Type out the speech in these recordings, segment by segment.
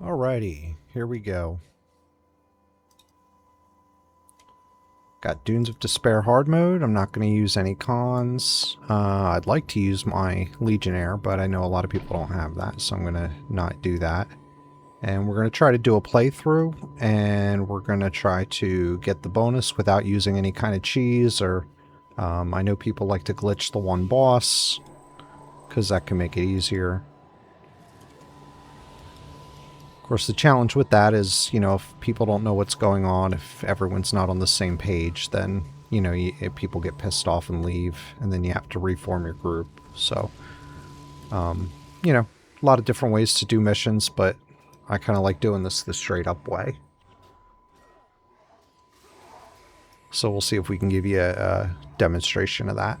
Alrighty, here we go. Got Dunes of Despair hard mode. I'm not going to use any cons. I'd like to use my Legionnaire, but I know a lot of people don't have that, so I'm going to not do that. And we're going to try to do a playthrough, and we're going to try to get the bonus without using any kind of cheese, or I know people like to glitch the one boss, because that can make it easier. Of course, the challenge with that is, you know, if people don't know what's going on, if everyone's not on the same page, then, you know, people get pissed off and leave, and then you have to reform your group. So, you know, a lot of different ways to do missions, but I kind of like doing this the straight up way. So we'll see if we can give you a demonstration of that.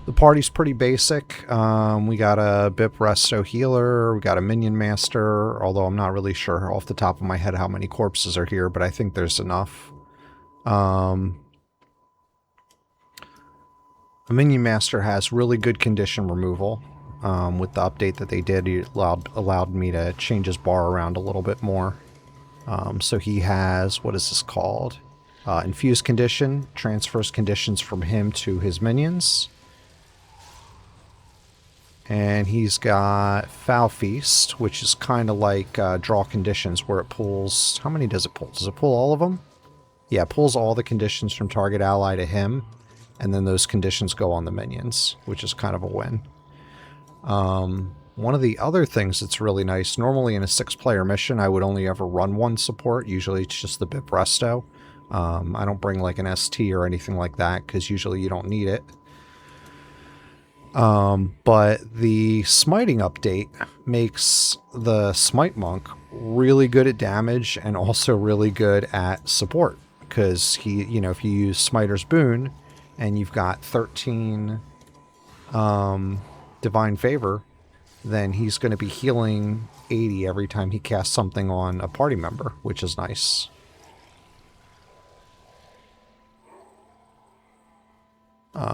The party's pretty basic. We got a Bip Resto healer, we got a minion master, although I'm not really sure off the top of my head how many corpses are here, but I think there's enough. A minion master has really good condition removal. With the update that they did, it allowed me to change his bar around a little bit more. So he has, what is this called? Infused condition, transfers conditions from him to his minions. And he's got Foul Feast, which is kind of like Draw Conditions, where it pulls... How many does it pull? Does it pull all of them? Yeah, it pulls all the conditions from target ally to him, and then those conditions go on the minions, which is kind of a win. One of the other things that's really nice, normally in a 6-player mission, I would only ever run one support. Usually it's just the Bip Resto. I don't bring like an ST or anything like that, because usually you don't need it. But the smiting update makes the Smite Monk really good at damage and also really good at support. Because he, you know, if you use Smiter's Boon and you've got 13 Divine Favor, then he's going to be healing 80 every time he casts something on a party member, which is nice.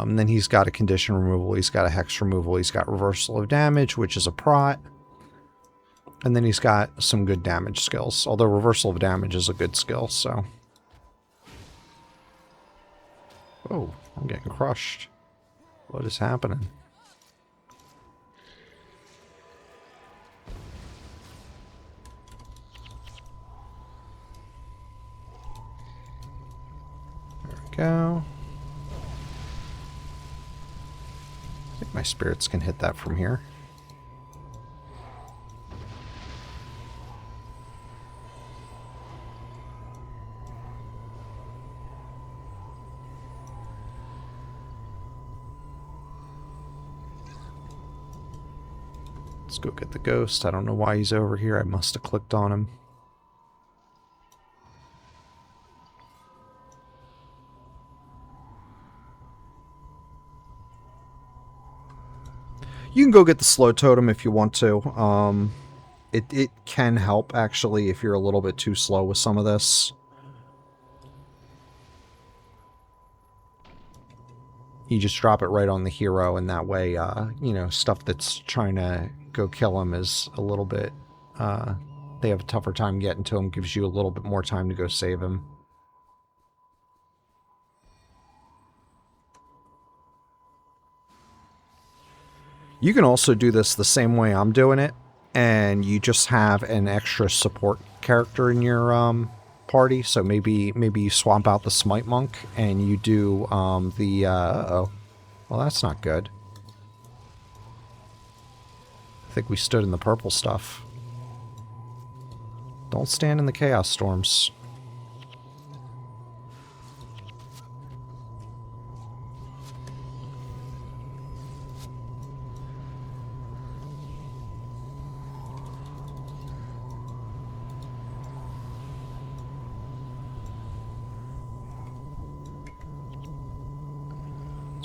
Then he's got a condition removal, he's got a hex removal, he's got reversal of damage, which is a prot. And then he's got some good damage skills, although reversal of damage is a good skill, so... Oh, I'm getting crushed. What is happening? There we go. I think my spirits can hit that from here. Let's go get the ghost. I don't know why he's over here. I must have clicked on him. You can go get the slow totem if you want to. It can help, actually, if you're a little bit too slow with some of this. You just drop it right on the hero, and that way, you know, stuff that's trying to go kill him is a little bit... they have a tougher time getting to him, gives you a little bit more time to go save him. You can also do this the same way I'm doing it, and you just have an extra support character in your party. So maybe you swap out the Smite Monk and you do uh-oh. Well, that's not good. I think we stood in the purple stuff. Don't stand in the Chaos Storms.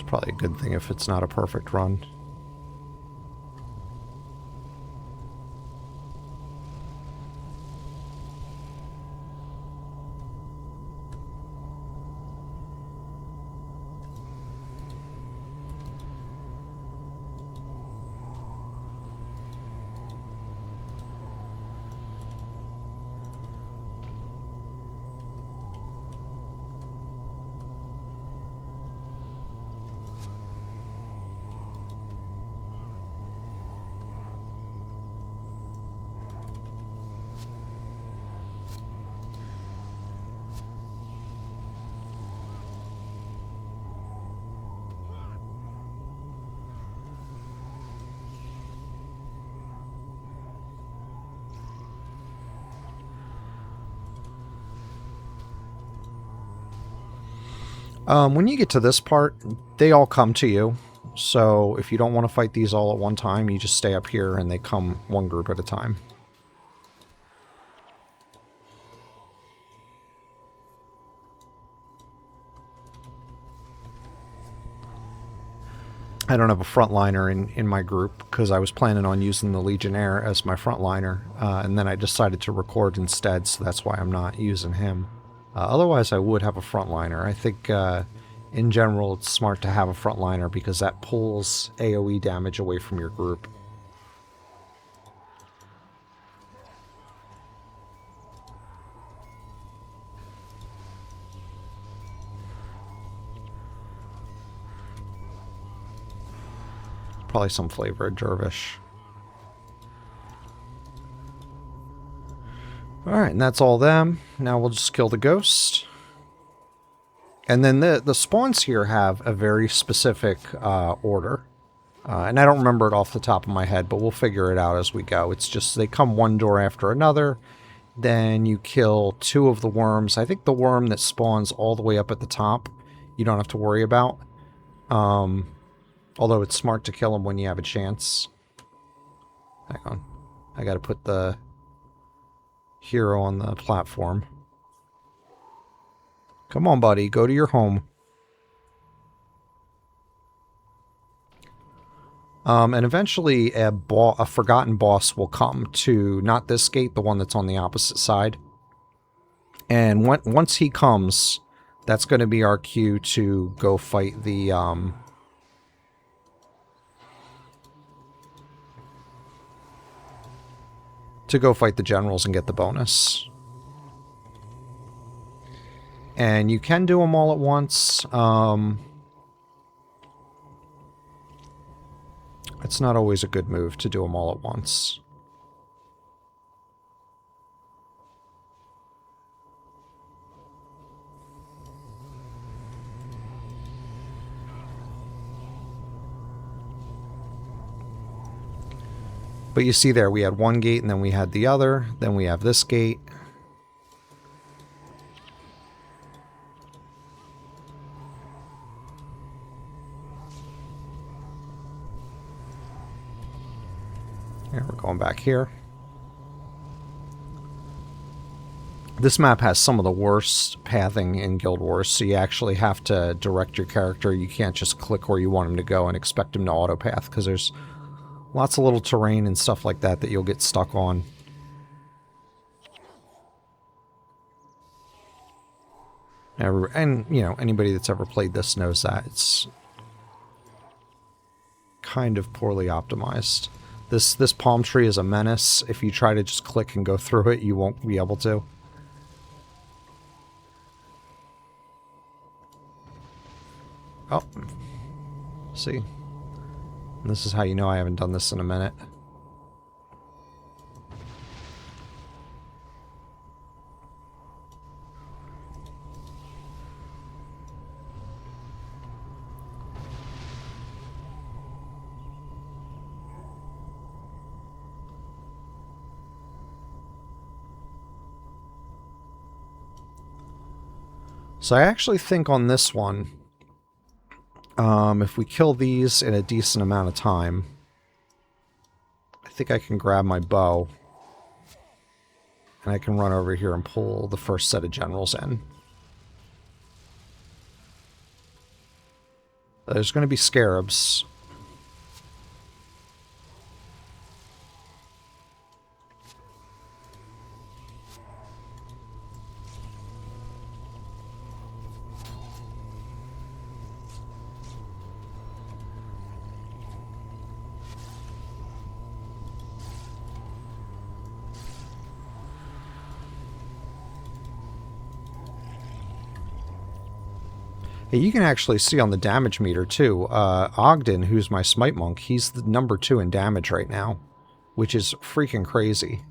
Probably a good thing if it's not a perfect run. When you get to this part, they all come to you. So if you don't want to fight these all at one time, you just stay up here and they come one group at a time. I don't have a frontliner in my group because I was planning on using the Legionnaire as my frontliner, and then I decided to record instead, so that's why I'm not using him. Otherwise, I would have a frontliner. I think in general it's smart to have a frontliner because that pulls AoE damage away from your group. Probably some flavor of Dervish. Alright, and that's all them. Now we'll just kill the ghost. And then the spawns here have a very specific order. And I don't remember it off the top of my head, but we'll figure it out as we go. It's just they come one door after another. Then you kill 2 of the worms. I think the worm that spawns all the way up at the top, you don't have to worry about. Although it's smart to kill them when you have a chance. Hang on. I gotta put the hero on the platform. Come on, buddy. Go to your home. And eventually a forgotten boss will come to not this gate, the one that's on the opposite side. And once he comes, that's going to be our cue to go fight the... to go fight the generals and get the bonus. And you can do them all at once. It's not always a good move to do them all at once. But you see there, we had one gate and then we had the other. Then we have this gate. Here, we're going back here. This map has some of the worst pathing in Guild Wars, so you actually have to direct your character. You can't just click where you want him to go and expect him to auto-path, because there's lots of little terrain and stuff like that that you'll get stuck on. And, you know, anybody that's ever played this knows that. It's kind of poorly optimized. This palm tree is a menace. If you try to just click and go through it, you won't be able to. Oh. See? And this is how you know I haven't done this in a minute. So I actually think on this one, if we kill these in a decent amount of time, I think I can grab my bow, and I can run over here and pull the first set of generals in. There's going to be scarabs. Hey, you can actually see on the damage meter, too. Ogden, who's my Smite Monk, he's the number 2 in damage right now, which is freaking crazy.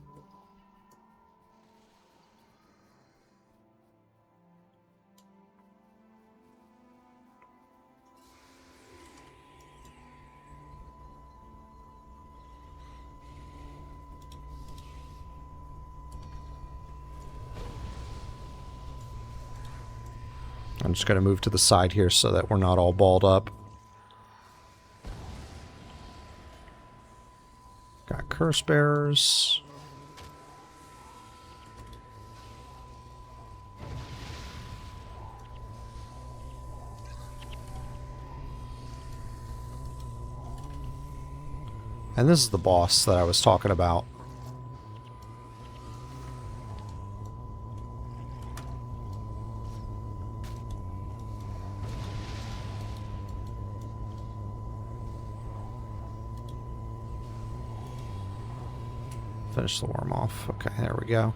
I'm just going to move to the side here so that we're not all balled up. Got curse bearers. And this is the boss that I was talking about. Finish the worm off. Okay, there we go.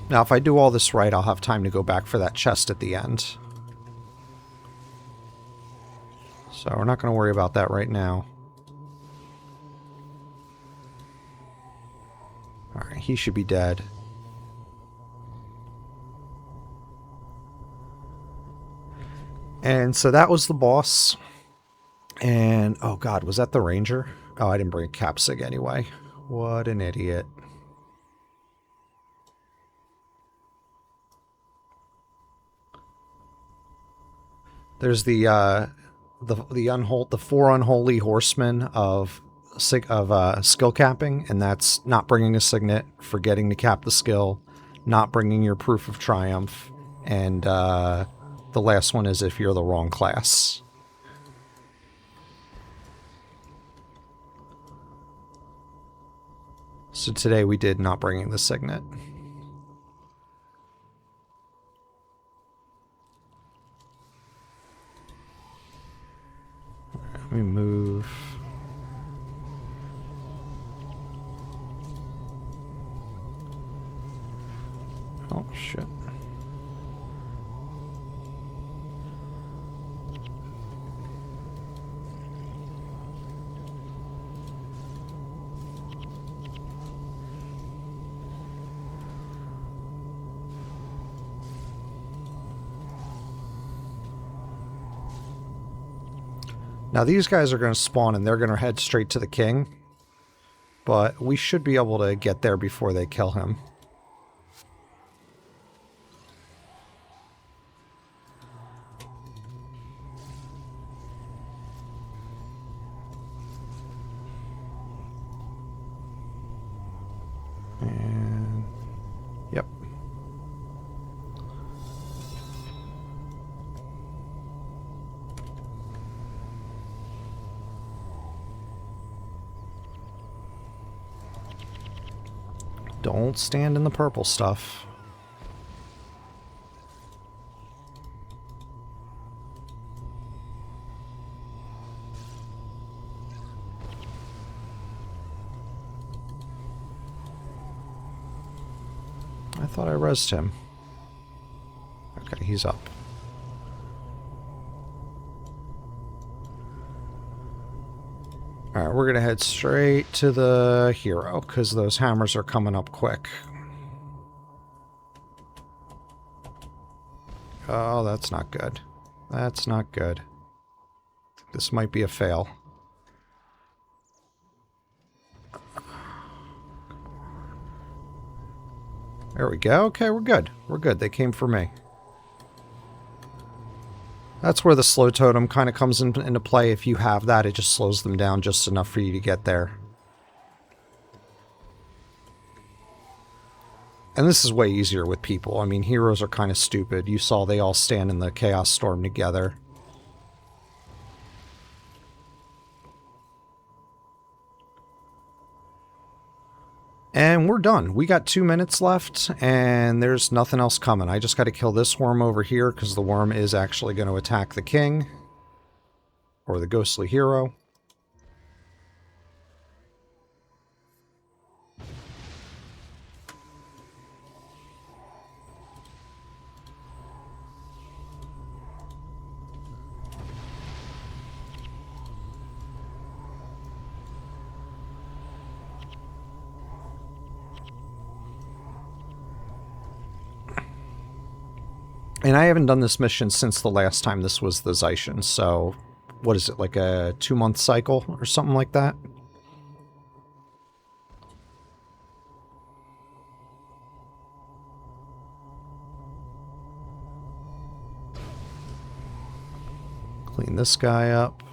Now, if I do all this right, I'll have time to go back for that chest at the end. So we're not going to worry about that right now. Alright, he should be dead. And so that was the boss. And, oh god, was that the ranger? Oh, I didn't bring a capsig anyway. What an idiot. There's the four unholy horsemen of skill capping, and that's not bringing a signet, forgetting to cap the skill, not bringing your proof of triumph, and the last one is if you're the wrong class. So today we did not bringing the signet. Let me move. Oh, shit. Now these guys are going to spawn and they're going to head straight to the king. But we should be able to get there before they kill him. And... yep. Don't stand in the purple stuff. I thought I rezzed him. Okay, he's up. Alright, we're going to head straight to the hero, because those hammers are coming up quick. Oh, that's not good. That's not good. This might be a fail. There we go. Okay, we're good. We're good. They came for me. That's where the slow totem kind of comes into play. If you have that, it just slows them down just enough for you to get there. And this is way easier with people. I mean, heroes are kind of stupid. You saw they all stand in the Chaos Storm together. And we're done. We got 2 minutes left, and there's nothing else coming. I just got to kill this worm over here, because the worm is actually going to attack the king. Or the ghostly hero. And I haven't done this mission since the last time this was the Zaishin, so what is it, like a 2-month cycle or something like that? Clean this guy up.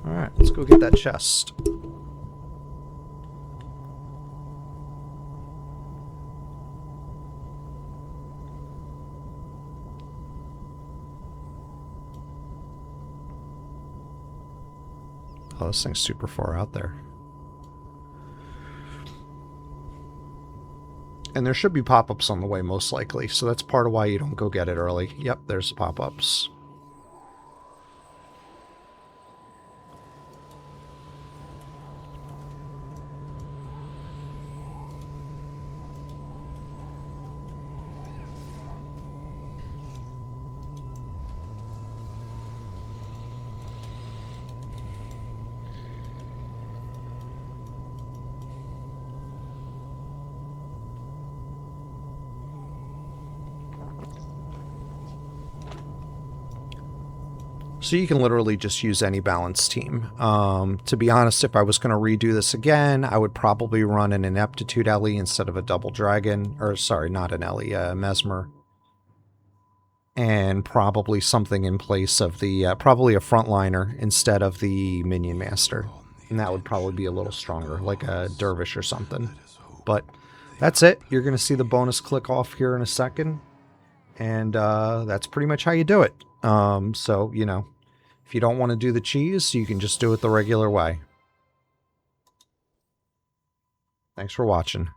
Alright, let's go get that chest. Oh, this thing's super far out there. And there should be pop-ups on the way, most likely, so that's part of why you don't go get it early. Yep, there's the pop-ups. So you can literally just use any balance team. To be honest, if I was going to redo this again, I would probably run an Ineptitude Ellie instead of a Double Dragon. Or, sorry, not an Ellie, a Mesmer. And probably something in place of the, probably a Frontliner instead of the Minion Master. And that would probably be a little stronger, like a Dervish or something. But that's it. You're going to see the bonus click off here in a second. And that's pretty much how you do it. So, you know, if you don't want to do the cheese, you can just do it the regular way. Thanks for watching.